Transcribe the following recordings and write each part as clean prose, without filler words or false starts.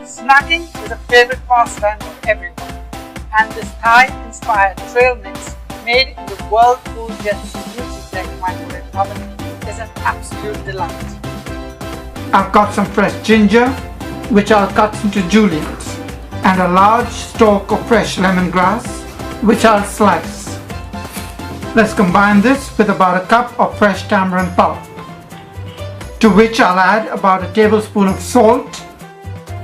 Snacking is a favorite pastime of everyone, and this Thai-inspired trail mix made in the Whirlpool Jetson Nutri-Tech microwave oven is an absolute delight. I've got some fresh ginger, which I'll cut into juliennes, and a large stalk of fresh lemongrass, which I'll slice. Let's combine this with about a cup of fresh tamarind pulp, to which I'll add about a tablespoon of salt,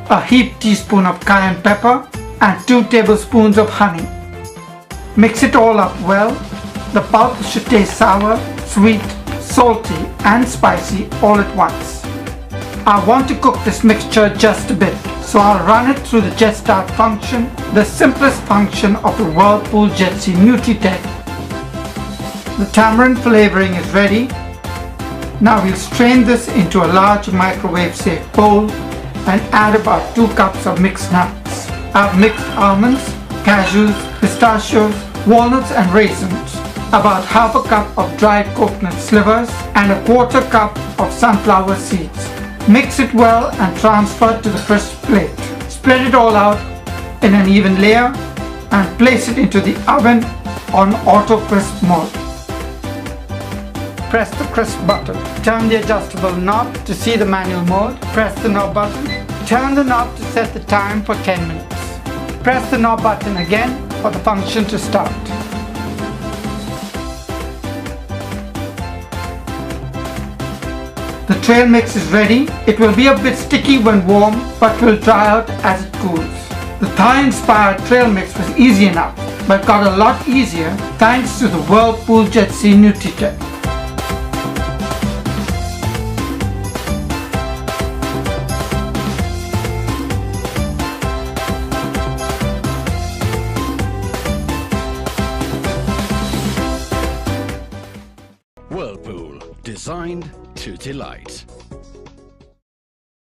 a heaped teaspoon of cayenne pepper, and 2 tablespoons of honey. Mix it all up well. The pulp should taste sour, sweet, salty, and spicy all at once. I want to cook this mixture just a bit, so I'll run it through the JetStart function, the simplest function of the Whirlpool Jetson Nutri-Tech. The tamarind flavoring is ready. Now we'll strain this into a large microwave-safe bowl and add about 2 cups of mixed nuts. I've mixed almonds, cashews, pistachios, walnuts and raisins, about half a cup of dried coconut slivers and a 1/4 cup of sunflower seeds. Mix it well and transfer to the crisp plate. Spread it all out in an even layer and place it into the oven on auto crisp mode. Press the crisp button. Turn the adjustable knob to see the manual mode. Press the knob button. Turn the knob to set the time for 10 minutes. Press the knob button again for the function to start. The trail mix is ready. It will be a bit sticky when warm, but will dry out as it cools. The Thai-inspired trail mix was easy enough, but got a lot easier thanks to the Whirlpool Jetson Nutri-Tech. Whirlpool, designed to delight.